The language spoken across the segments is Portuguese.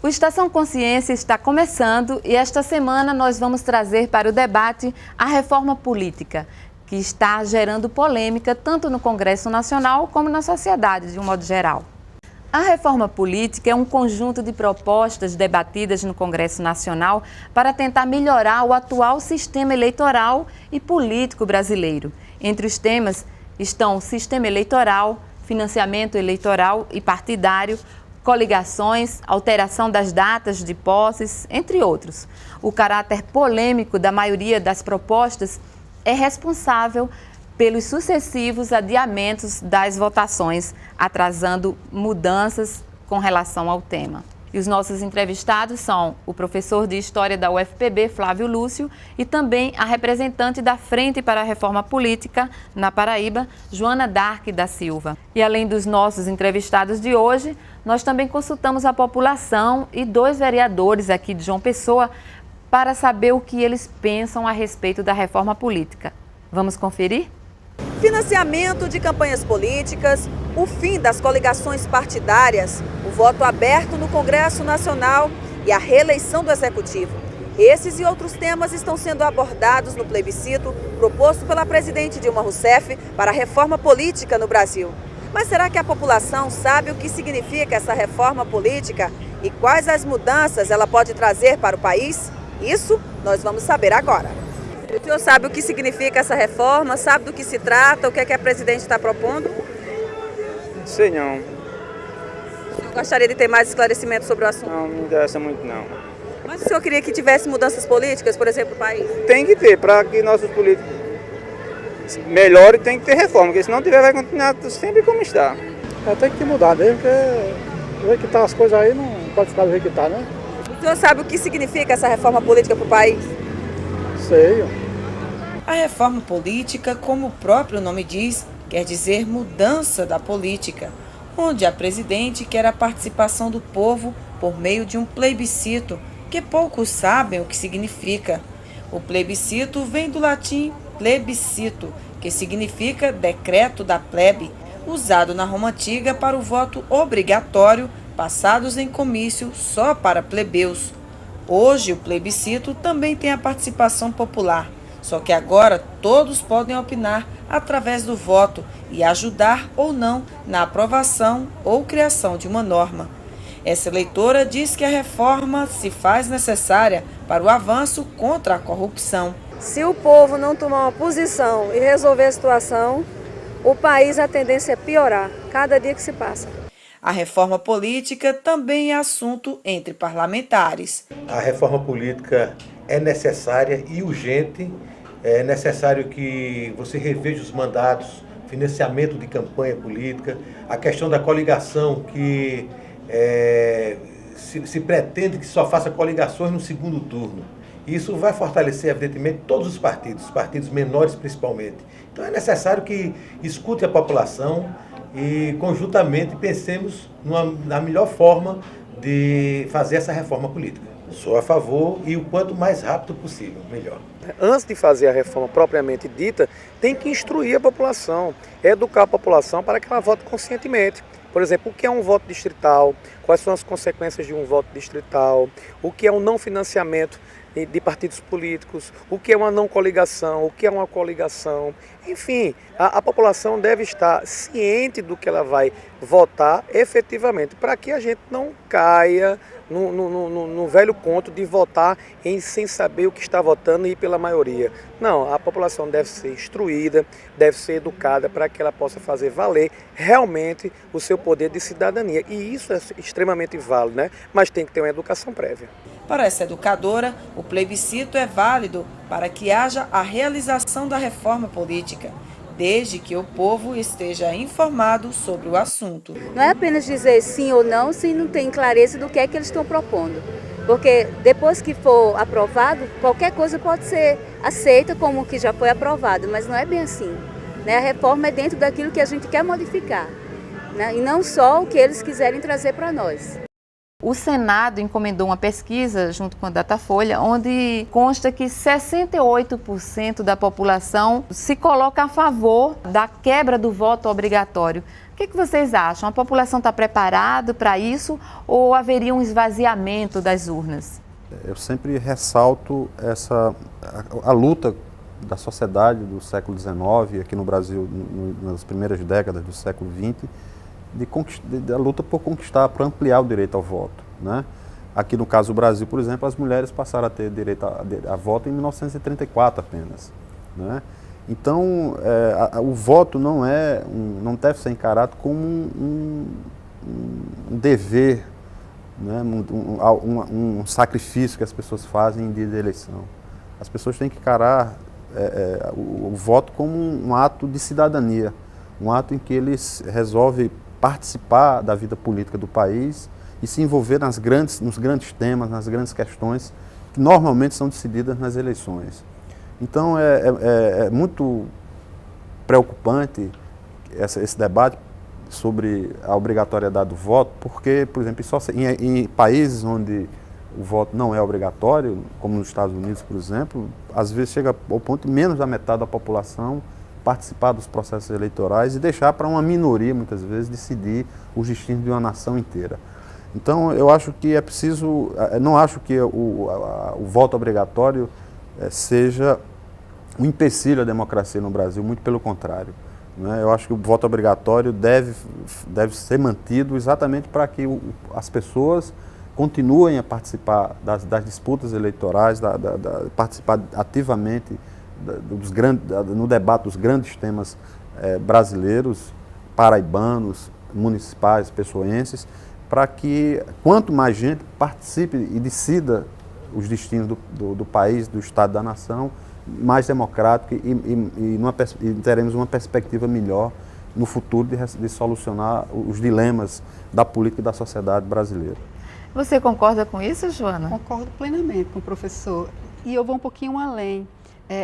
O Estação Consciência está começando e esta semana nós vamos trazer para o debate a reforma política, que está gerando polêmica tanto no Congresso Nacional como na sociedade de um modo geral. A reforma política é um conjunto de propostas debatidas no Congresso Nacional para tentar melhorar o atual sistema eleitoral e político brasileiro. Entre os temas estão sistema eleitoral, financiamento eleitoral e partidário, coligações, alteração das datas de posses, entre outros. O caráter polêmico da maioria das propostas é responsável pelos sucessivos adiamentos das votações, atrasando mudanças com relação ao tema. E os nossos entrevistados são o professor de História da UFPB, Flávio Lúcio, e também a representante da Frente para a Reforma Política, na Paraíba, Joana Dark da Silva. E além dos nossos entrevistados de hoje, nós também consultamos a população e 2 vereadores aqui de João Pessoa para saber o que eles pensam a respeito da reforma política. Vamos conferir? Financiamento de campanhas políticas, o fim das coligações partidárias, o voto aberto no Congresso Nacional e a reeleição do Executivo. Esses e outros temas estão sendo abordados no plebiscito proposto pela presidente Dilma Rousseff para a reforma política no Brasil. Mas será que a população sabe o que significa essa reforma política e quais as mudanças ela pode trazer para o país? Isso nós vamos saber agora. O senhor sabe o que significa essa reforma? Sabe do que se trata? O que é que a presidente está propondo? Não sei não. O senhor gostaria de ter mais esclarecimento sobre o assunto? Não me interessa muito não. Mas o senhor queria que tivesse mudanças políticas, por exemplo, no país? Tem que ter, para que nossos políticos melhorem, tem que ter reforma, porque se não tiver vai continuar sempre como está. Tem que mudar mesmo, porque do jeito que tá as coisas aí não pode ficar do jeito que tá, né? O senhor sabe o que significa essa reforma política para o país? Sei. A reforma política, como o próprio nome diz, quer dizer mudança da política, onde a presidente quer a participação do povo por meio de um plebiscito, que poucos sabem o que significa. O plebiscito vem do latim plebiscito, que significa decreto da plebe, usado na Roma Antiga para o voto obrigatório, passados em comício só para plebeus. Hoje, o plebiscito também tem a participação popular, só que agora todos podem opinar através do voto e ajudar ou não na aprovação ou criação de uma norma. Essa eleitora diz que a reforma se faz necessária para o avanço contra a corrupção. Se o povo não tomar uma posição e resolver a situação, o país, a tendência é piorar, cada dia que se passa. A reforma política também é assunto entre parlamentares. A reforma política é necessária e urgente. É necessário que você reveja os mandatos, financiamento de campanha política, a questão da coligação, que se pretende que só faça coligações no segundo turno. Isso vai fortalecer, evidentemente, todos os partidos menores principalmente. Então é necessário que escute a população e, conjuntamente, pensemos na melhor forma de fazer essa reforma política. Sou a favor e o quanto mais rápido possível, melhor. Antes de fazer a reforma propriamente dita, tem que instruir a população, educar a população para que ela vote conscientemente. Por exemplo, o que é um voto distrital, quais são as consequências de um voto distrital, o que é um não financiamento de partidos políticos, o que é uma não coligação, o que é uma coligação. Enfim, a população deve estar ciente do que ela vai votar efetivamente, para que a gente não caia no velho conto de votar sem saber o que está votando e ir pela maioria. Não, a população deve ser instruída, deve ser educada para que ela possa fazer valer realmente o seu poder de cidadania. E isso é extremamente válido, né? Mas tem que ter uma educação prévia. Para essa educadora, o plebiscito é válido para que haja a realização da reforma política, desde que o povo esteja informado sobre o assunto. Não é apenas dizer sim ou não se não tem clareza do que é que eles estão propondo. Porque depois que for aprovado, qualquer coisa pode ser aceita como que já foi aprovado, mas não é bem assim. A reforma é dentro daquilo que a gente quer modificar, e não só o que eles quiserem trazer para nós. O Senado encomendou uma pesquisa, junto com a Datafolha, onde consta que 68% da população se coloca a favor da quebra do voto obrigatório. O que vocês acham? A população está preparada para isso ou haveria um esvaziamento das urnas? Eu sempre ressalto a luta da sociedade do século XIX, aqui no Brasil, nas primeiras décadas do século XX, da luta por conquistar, por ampliar o direito ao voto, né? Aqui no caso do Brasil, por exemplo, as mulheres passaram a ter direito a voto em 1934 apenas, né? Então, o voto não deve ser encarado como um dever, né? Um sacrifício que as pessoas fazem em dia de eleição. As pessoas têm que encarar o voto como um ato de cidadania, um ato em que eles resolvem participar da vida política do país e se envolver nos grandes temas, nas grandes questões que normalmente são decididas nas eleições. Então é muito preocupante esse debate sobre a obrigatoriedade do voto, porque, por exemplo, em países onde o voto não é obrigatório, como nos Estados Unidos, por exemplo, às vezes chega ao ponto de menos da metade da população participar dos processos eleitorais e deixar para uma minoria, muitas vezes, decidir os destinos de uma nação inteira. Então, eu acho que é preciso, não acho que o voto obrigatório seja um empecilho à democracia no Brasil, muito pelo contrário, né? Eu acho que o voto obrigatório deve ser mantido exatamente para que as pessoas continuem a participar das disputas eleitorais, participar ativamente no debate dos grandes temas brasileiros, paraibanos, municipais, pessoenses, para que quanto mais gente participe e decida os destinos do país, do Estado, da nação, mais democrático e teremos uma perspectiva melhor no futuro de solucionar os dilemas da política e da sociedade brasileira. Você concorda com isso, Joana? Concordo plenamente com o professor. E eu vou um pouquinho além.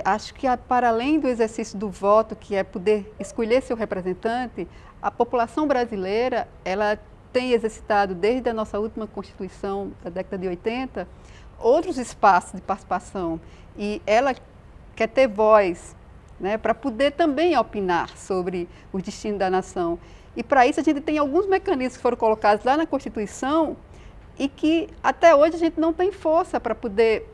Acho que para além do exercício do voto, que é poder escolher seu representante, a população brasileira, ela tem exercitado desde a nossa última Constituição da década de 80, outros espaços de participação. E ela quer ter voz, né, para poder também opinar sobre os destinos da nação. E para isso a gente tem alguns mecanismos que foram colocados lá na Constituição e que até hoje a gente não tem força para poder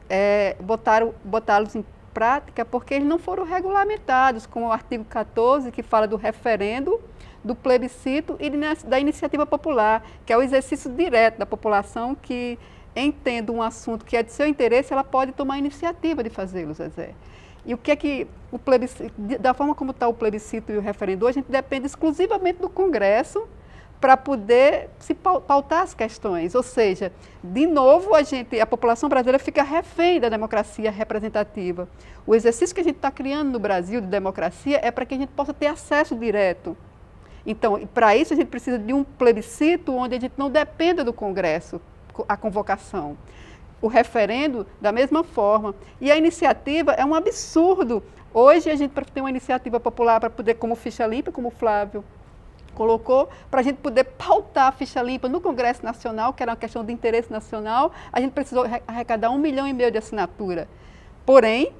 botá-los em prática, porque eles não foram regulamentados, como o artigo 14, que fala do referendo, do plebiscito e da iniciativa popular, que é o exercício direto da população que, entende um assunto que é de seu interesse, ela pode tomar a iniciativa de fazê-lo, Zezé. E o que é que o plebiscito, da forma como está o plebiscito e o referendo, a gente depende exclusivamente do Congresso para poder se pautar as questões. Ou seja, de novo, a população brasileira fica refém da democracia representativa. O exercício que a gente está criando no Brasil de democracia é para que a gente possa ter acesso direto. Então, para isso a gente precisa de um plebiscito onde a gente não dependa do Congresso, a convocação. O referendo, da mesma forma. E a iniciativa é um absurdo. Hoje a gente tem uma iniciativa popular para poder, como ficha limpa, como o Flávio colocou, para a gente poder pautar a ficha limpa no Congresso Nacional, que era uma questão de interesse nacional, a gente precisou arrecadar 1,5 milhão de assinatura. Porém,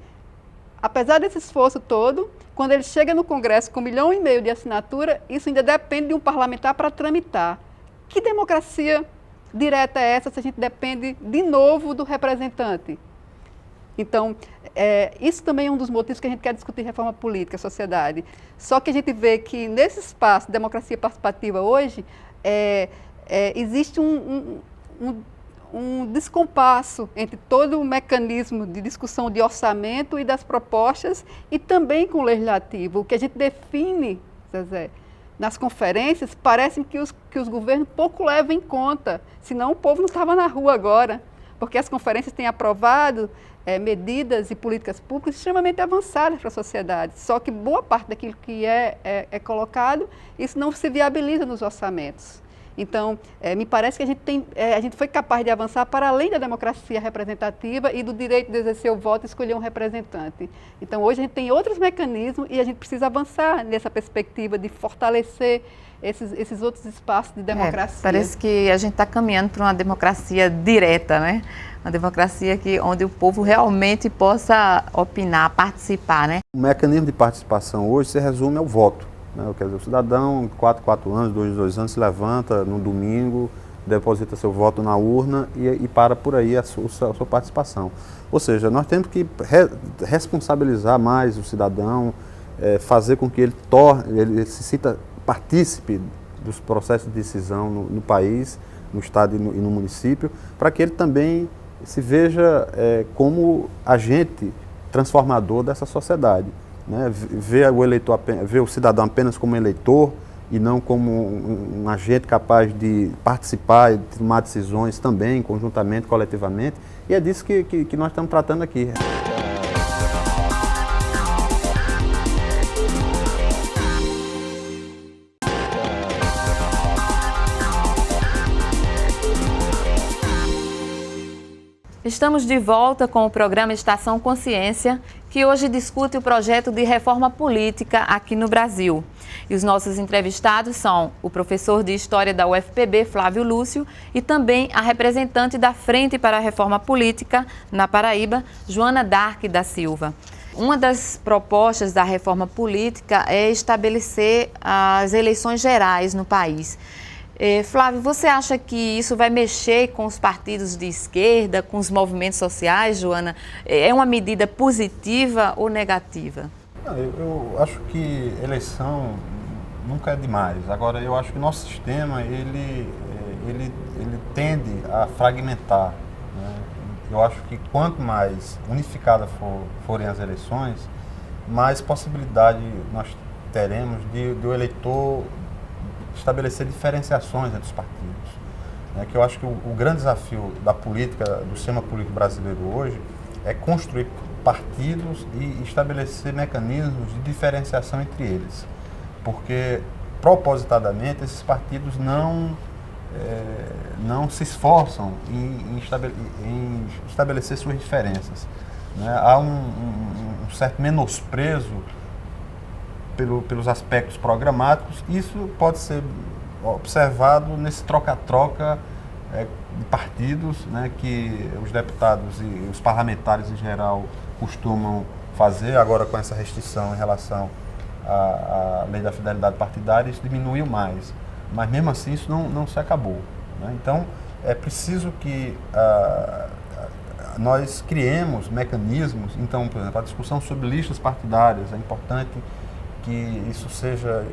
apesar desse esforço todo, quando ele chega no Congresso com 1,5 milhão de assinatura, isso ainda depende de um parlamentar para tramitar. Que democracia direta é essa se a gente depende de novo do representante? Então, isso também é um dos motivos que a gente quer discutir reforma política, sociedade. Só que a gente vê que nesse espaço de democracia participativa hoje, existe um descompasso entre todo o mecanismo de discussão de orçamento e das propostas e também com o legislativo. O que a gente define, Zezé, nas conferências, parece que os governos pouco levam em conta, senão o povo não estava na rua agora, porque as conferências têm aprovado medidas e políticas públicas extremamente avançadas para a sociedade, só que boa parte daquilo que é colocado, isso não se viabiliza nos orçamentos. Então, me parece que a gente foi capaz de avançar para além da democracia representativa e do direito de exercer o voto e escolher um representante. Então, hoje a gente tem outros mecanismos e a gente precisa avançar nessa perspectiva de fortalecer esses outros espaços de democracia. Parece que a gente está caminhando para uma democracia direta, né? Uma democracia onde o povo realmente possa opinar, participar, né? O mecanismo de participação hoje se resume ao voto, né? Quer dizer, o cidadão, 4 anos, 2 anos, se levanta no domingo, deposita seu voto na urna e para por aí a sua participação. Ou seja, nós temos que responsabilizar mais o cidadão, fazer com que ele se sinta partícipe dos processos de decisão no país, no estado e no município, para que ele também se veja como agente transformador dessa sociedade, né? Ver o cidadão apenas como eleitor e não como um agente capaz de participar e de tomar decisões também, conjuntamente, coletivamente, e é disso que nós estamos tratando aqui. Estamos de volta com o programa Estação Consciência, que hoje discute o projeto de reforma política aqui no Brasil. E os nossos entrevistados são o professor de História da UFPB, Flávio Lúcio, e também a representante da Frente para a Reforma Política, na Paraíba, Joana Dark da Silva. Uma das propostas da reforma política é estabelecer as eleições gerais no país. Flávio, você acha que isso vai mexer com os partidos de esquerda, com os movimentos sociais, Joana? É uma medida positiva ou negativa? Eu acho que eleição nunca é demais. Agora, eu acho que o nosso sistema, ele tende a fragmentar, né? Eu acho que quanto mais unificadas forem as eleições, mais possibilidade nós teremos do eleitor estabelecer diferenciações entre os partidos. Que eu acho que o grande desafio da política, do sistema político brasileiro hoje, é construir partidos e estabelecer mecanismos de diferenciação entre eles. Porque, propositadamente, esses partidos não se esforçam em estabelecer suas diferenças, né? Há um certo menosprezo pelos aspectos programáticos. Isso pode ser observado nesse troca-troca de partidos, né, que os deputados e os parlamentares em geral costumam fazer. Agora, com essa restrição em relação à lei da fidelidade partidária, isso diminuiu mais. Mas mesmo assim isso não se acabou, né? Então é preciso que nós criemos mecanismos. Então, por exemplo, a discussão sobre listas partidárias, é importante que isso seja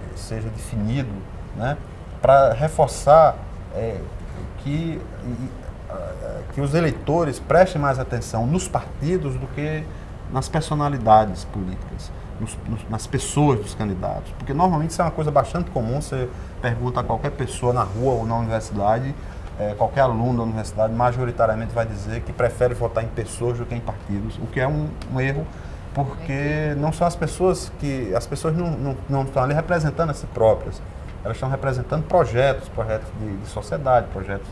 definido, né, para reforçar que os eleitores prestem mais atenção nos partidos do que nas personalidades políticas, nas pessoas dos candidatos. Porque normalmente isso é uma coisa bastante comum. Você pergunta a qualquer pessoa na rua ou na universidade, qualquer aluno da universidade majoritariamente vai dizer que prefere votar em pessoas do que em partidos, o que é um erro, porque não são as pessoas não estão ali representando a si próprias, elas estão representando projetos de sociedade, projetos,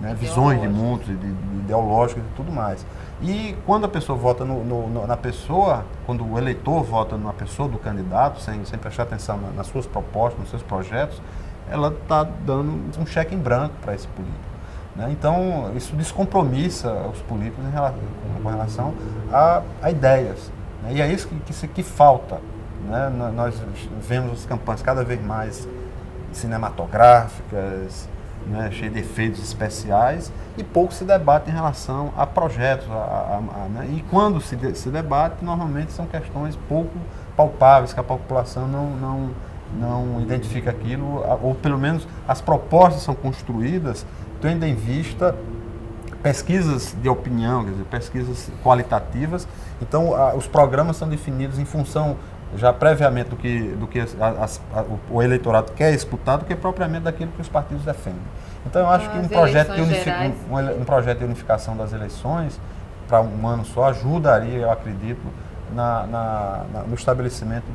né, visões de mundos, ideológicas e tudo mais. E quando a pessoa vota na pessoa, quando o eleitor vota na pessoa do candidato, sem prestar atenção nas suas propostas, nos seus projetos, ela está dando um cheque em branco para esse político, né? Então, isso descompromissa os políticos com relação a ideias, né? E é isso que falta, né? Nós vemos as campanhas cada vez mais cinematográficas, né, cheias de efeitos especiais, e pouco se debate em relação a projetos. Né? E quando se debate, normalmente são questões pouco palpáveis, que a população não identifica aquilo, ou pelo menos as propostas são construídas tendo em vista pesquisas de opinião, quer dizer, pesquisas qualitativas. Então, os programas são definidos em função já previamente do que o eleitorado quer escutar, do que propriamente daquilo que os partidos defendem. Então, eu acho que um projeto de unificação das eleições para um ano só ajudaria, eu acredito, no estabelecimento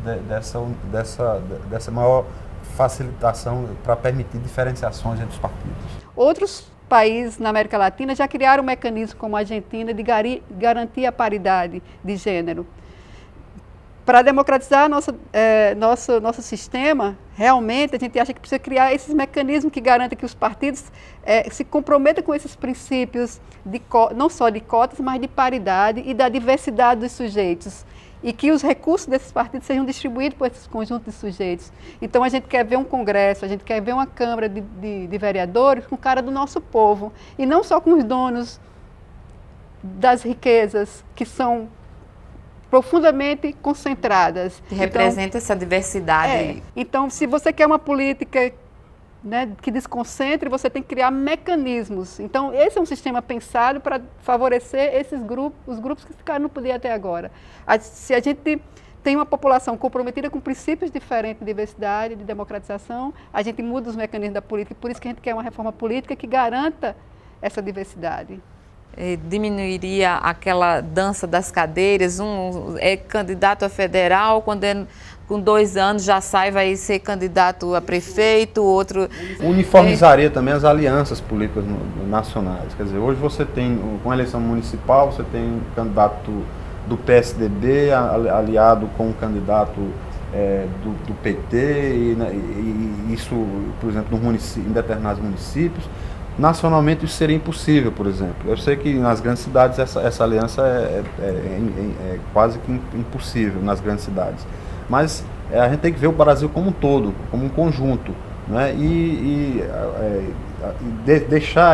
dessa maior facilitação, para permitir diferenciações entre os partidos. Outros países na América Latina já criaram um mecanismo como a Argentina de garantir a paridade de gênero. Para democratizar nosso sistema, realmente a gente acha que precisa criar esses mecanismos que garantem que os partidos se comprometam com esses princípios, não só de cotas, mas de paridade e da diversidade dos sujeitos. E que os recursos desses partidos sejam distribuídos por esses conjuntos de sujeitos. Então a gente quer ver um congresso, a gente quer ver uma Câmara de vereadores com cara do nosso povo. E não só com os donos das riquezas, que são profundamente concentradas. Que representa essa diversidade. Então, se você quer uma política, né, que desconcentre, você tem que criar mecanismos. Então, esse é um sistema pensado para favorecer os grupos que ficaram no poder até agora. Se a gente tem uma população comprometida com princípios diferentes de diversidade, de democratização, a gente muda os mecanismos da política. Por isso que a gente quer uma reforma política que garanta essa diversidade. Diminuiria aquela dança das cadeiras, um é candidato a federal, quando com 2 anos já vai ser candidato a prefeito, outro... Uniformizaria também as alianças políticas nacionais. Quer dizer, hoje você tem, com a eleição municipal, você tem um candidato do PSDB aliado com um candidato do PT, e isso, por exemplo, em determinados municípios. Nacionalmente isso seria impossível, por exemplo. Eu sei que nas grandes cidades essa aliança é quase que impossível nas grandes cidades. Mas a gente tem que ver o Brasil como um todo, como um conjunto, né?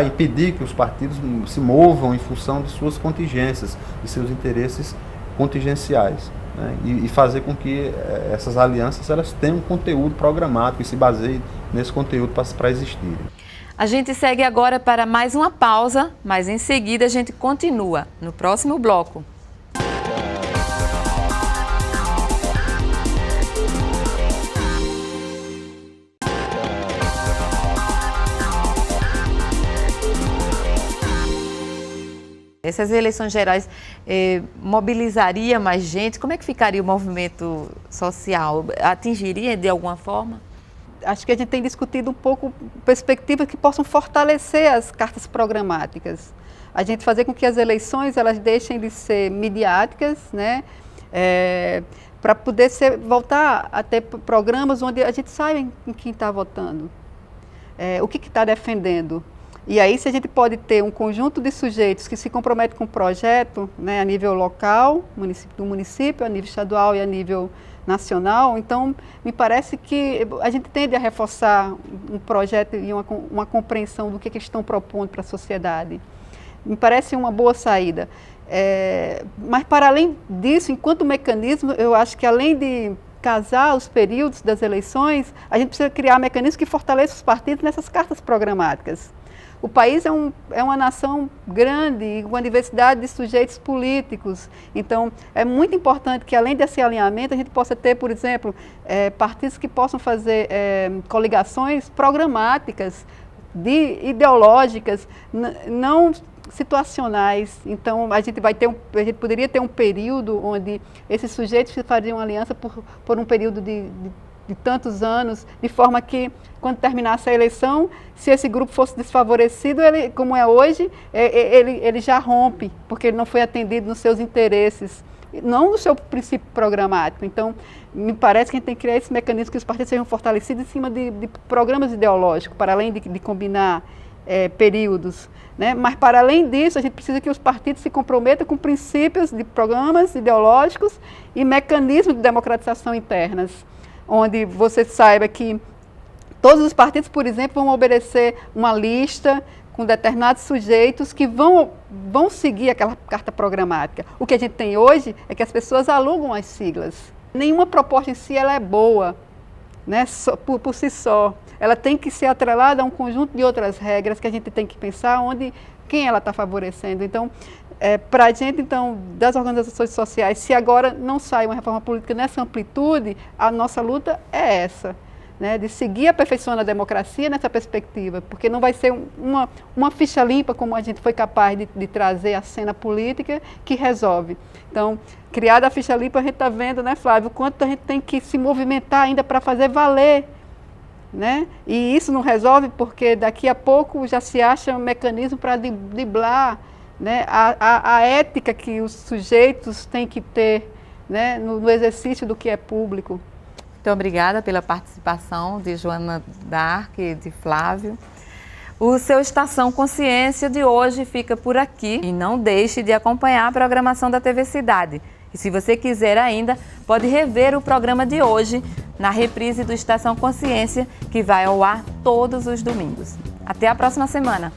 Impedir que os partidos se movam em função de suas contingências, de seus interesses contingenciais, né? E fazer com que essas alianças elas tenham um conteúdo programático e se baseiem nesse conteúdo para existirem. A gente segue agora para mais uma pausa, mas em seguida a gente continua no próximo bloco. Essas eleições gerais mobilizaria mais gente? Como é que ficaria o movimento social? Atingiria de alguma forma? Acho que a gente tem discutido um pouco perspectivas que possam fortalecer as cartas programáticas. A gente fazer com que as eleições elas deixem de ser midiáticas, né? Para poder voltar a ter programas onde a gente saiba em quem está votando, o que está defendendo. E aí, se a gente pode ter um conjunto de sujeitos que se comprometem com o projeto, né, a nível local, do município, a nível estadual e a nível nacional, então me parece que a gente tende a reforçar um projeto e uma compreensão do que eles estão propondo para a sociedade. Me parece uma boa saída. Mas para além disso, enquanto mecanismo, eu acho que além de casar os períodos das eleições, a gente precisa criar mecanismos que fortaleçam os partidos nessas cartas programáticas. O país é uma nação grande, com uma diversidade de sujeitos políticos. Então, é muito importante que, além desse alinhamento, a gente possa ter, por exemplo, partidos que possam fazer coligações programáticas, ideológicas, não situacionais. Então, a gente poderia ter um período onde esses sujeitos fariam aliança por um período de tantos anos, de forma que, quando terminasse a eleição, se esse grupo fosse desfavorecido, como é hoje, ele já rompe, porque ele não foi atendido nos seus interesses, não no seu princípio programático. Então, me parece que a gente tem que criar esse mecanismo que os partidos sejam fortalecidos em cima de programas ideológicos, para além de combinar períodos, né? Mas, para além disso, a gente precisa que os partidos se comprometam com princípios de programas ideológicos e mecanismos de democratização internas, onde você saiba que todos os partidos, por exemplo, vão obedecer uma lista com determinados sujeitos que vão seguir aquela carta programática. O que a gente tem hoje é que as pessoas alugam as siglas. Nenhuma proposta em si ela é boa, né, por si só. Ela tem que ser atrelada a um conjunto de outras regras que a gente tem que pensar quem ela está favorecendo. Então, para a gente, então, das organizações sociais, se agora não sai uma reforma política nessa amplitude, a nossa luta é essa, né, de seguir aperfeiçoando a democracia nessa perspectiva, porque não vai ser uma ficha limpa, como a gente foi capaz de trazer à cena política, que resolve. Então, criada a ficha limpa, a gente está vendo, né, Flávio, o quanto a gente tem que se movimentar ainda para fazer valer né? E isso não resolve porque daqui a pouco já se acha um mecanismo para driblar, né, a ética que os sujeitos têm que ter, né, no exercício do que é público. Muito obrigada pela participação de Joana Dark e de Flávio. O seu Estação Consciência de hoje fica por aqui e não deixe de acompanhar a programação da TV Cidade. E se você quiser ainda, pode rever o programa de hoje na reprise do Estação Consciência, que vai ao ar todos os domingos. Até a próxima semana!